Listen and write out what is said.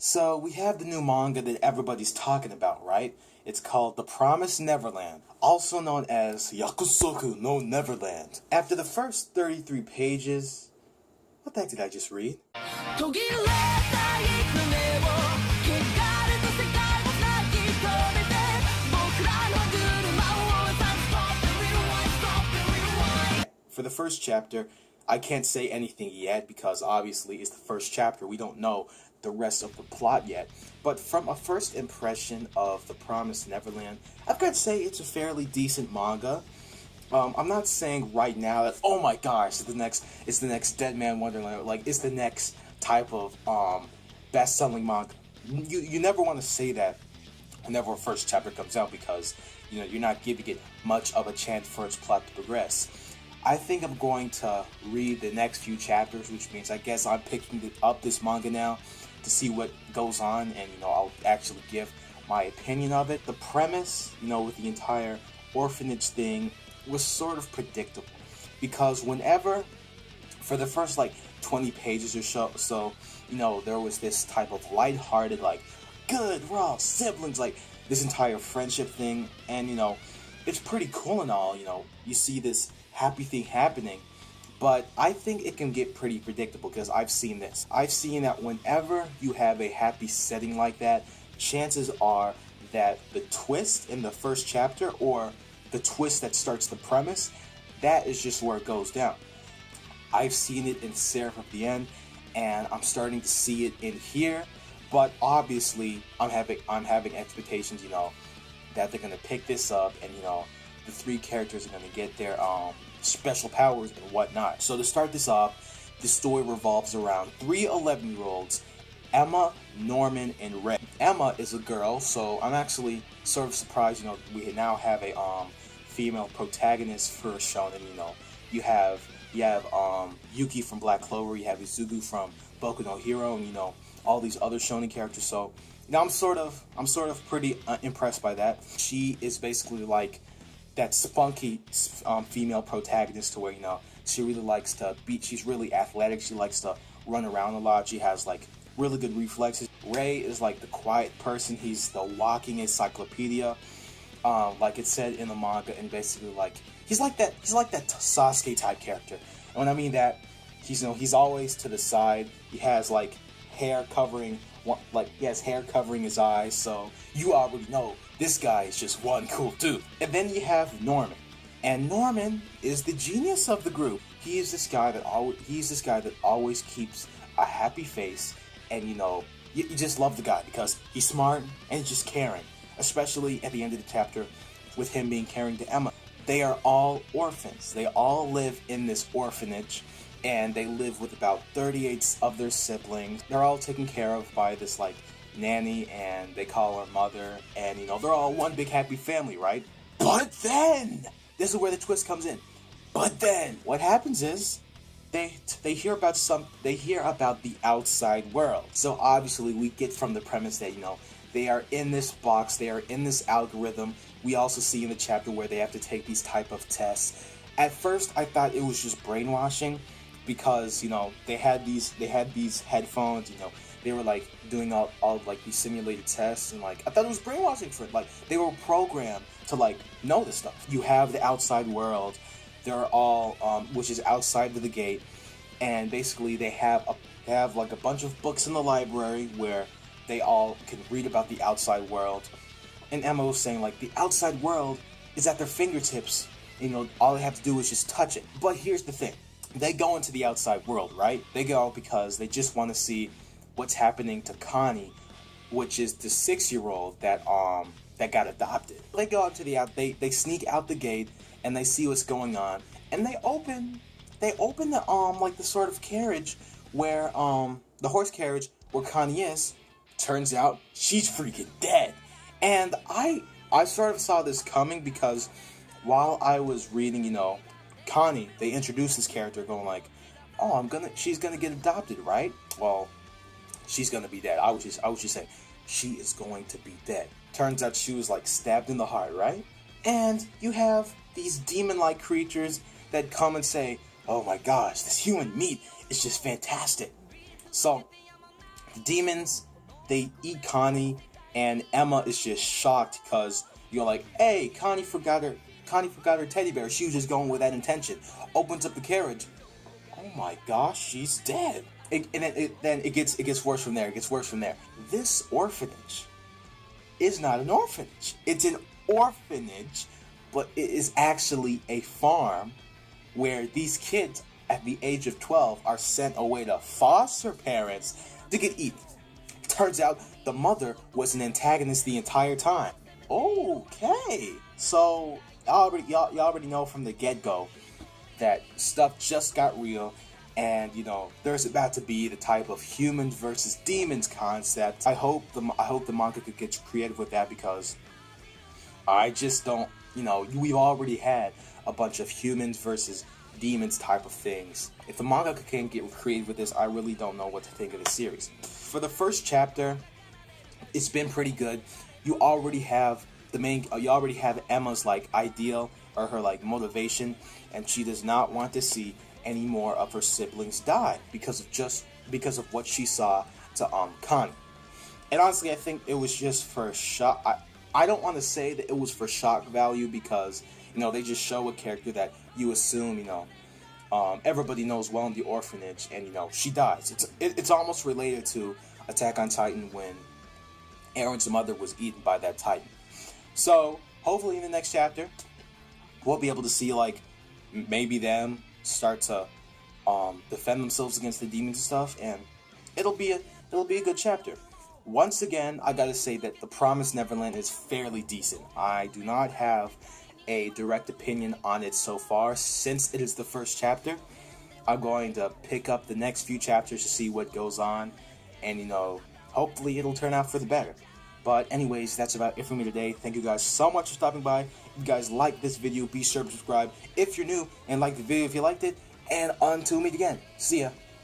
So we have the new manga that everybody's talking about, right? It's called The Promised Neverland, also known as Yakusoku no Neverland. After the first 33 pages, what the heck did I just read? For the first chapter, I can't say anything yet because obviously it's the first chapter. We don't know the rest of the plot yet. But from a first impression of The Promised Neverland, I've got to say it's a fairly decent manga. I'm not saying right now that, oh my gosh, it's the next Dead Man Wonderland, like it's the next type of best-selling manga. You never want to say that whenever a first chapter comes out because you're not giving it much of a chance for its plot to progress. I think I'm going to read the next few chapters, which means I guess I'm picking up this manga now to see what goes on, and I'll actually give my opinion of it. The premise, with the entire orphanage thing was sort of predictable because whenever, for the first 20 pages or so, there was this type of lighthearted, good, we're all siblings, this entire friendship thing, and it's pretty cool and all, you see this happy thing happening. But I think it can get pretty predictable because I've seen this. I've seen that whenever you have a happy setting like that, chances are that the twist in the first chapter or the twist that starts the premise, that is just where it goes down. I've seen it in Seraph of the End, and I'm starting to see it in here. But obviously, I'm having expectations, that they're gonna pick this up, and the three characters are gonna get their special powers and whatnot. So to start this off, the story revolves around three 11-year-olds, Emma, Norman, and Ray. Emma is a girl, so I'm actually sort of surprised, we now have a female protagonist for a shonen. You have Yuki from Black Clover, you have Izuku from Boku no Hero, and all these other shonen characters. So I'm sort of pretty impressed by that. She is basically like that spunky female protagonist to where she really likes to she's really athletic, she likes to run around a lot, she has really good reflexes. Ray is the quiet person, he's the walking encyclopedia, like it said in the manga, and basically he's like that Sasuke type character. And when I mean that, he's always to the side, he has hair covering his eyes, so you already know this guy is just one cool dude. And then you have Norman. And Norman is the genius of the group. He's this guy that always keeps a happy face, and you just love the guy because he's smart and he's just caring. Especially at the end of the chapter with him being caring to Emma. They are all orphans. They all live in this orphanage, and they live with about 38 of their siblings. They're all taken care of by this nanny, and they call her mother, and they're all one big happy family, right? But then this is where the twist comes in. But then what happens is they hear about the outside world. So obviously we get from the premise that they are in this box, they are in this algorithm. We also see in the chapter where they have to take these type of tests. At first I thought it was just brainwashing because they had these headphones, they were doing all these simulated tests, and I thought it was brainwashing for it. They were programmed to know this stuff. You have the outside world, they're all which is outside of the gate, and basically they have a bunch of books in the library where they all can read about the outside world. And Emma was saying the outside world is at their fingertips, all they have to do is just touch it. But here's the thing, they go into the outside world, right? They go because they just want to see what's happening to Connie, which is the 6-year-old that got adopted. They go out to they sneak out the gate, and they see what's going on, and they open the the sort of carriage where the horse carriage where Connie is. Turns out she's freaking dead. And I sort of saw this coming because while I was reading, Connie, they introduced this character going she's gonna get adopted, right? Well, she's gonna be dead. I was just saying, she is going to be dead. Turns out she was stabbed in the heart, right? And you have these demon-like creatures that come and say, oh my gosh, this human meat is just fantastic. So the demons, they eat Connie, and Emma is just shocked because you're like, hey, Connie forgot her teddy bear. She was just going with that intention. Opens up the carriage. Oh my gosh, she's dead. And then it gets worse from there. It gets worse from there. This orphanage is not an orphanage. It's an orphanage, but it is actually a farm where these kids at the age of 12 are sent away to foster parents to get eaten. Turns out the mother was an antagonist the entire time. Okay, so y'all already know from the get-go that stuff just got real, and there's about to be the type of humans versus demons concept. I hope the manga could get creative with that, because I just don't. We've already had a bunch of humans versus demons type of things. If the manga can't get creative with this, I really don't know what to think of the series. For the first chapter, it's been pretty good. You already have Emma's ideal, or her motivation, and she does not want to see any more of her siblings die because of what she saw to Connie. And honestly, I think it was just for shock. I don't want to say that it was for shock value, because they just show a character that you assume everybody knows well in the orphanage, and she dies. It's almost related to Attack on Titan when Aaron's mother was eaten by that Titan. So hopefully in the next chapter we'll be able to see maybe them start to defend themselves against the demons and stuff, and it'll be a good chapter. Once again, I gotta say that The Promised Neverland is fairly decent. I do not have a direct opinion on it so far, since it is the first chapter. I'm going to pick up the next few chapters to see what goes on, and hopefully it'll turn out for the better. But anyways, that's about it for me today. Thank you guys so much for stopping by. If you guys like this video, be sure to subscribe if you're new, and like the video if you liked it. And until we meet again, see ya.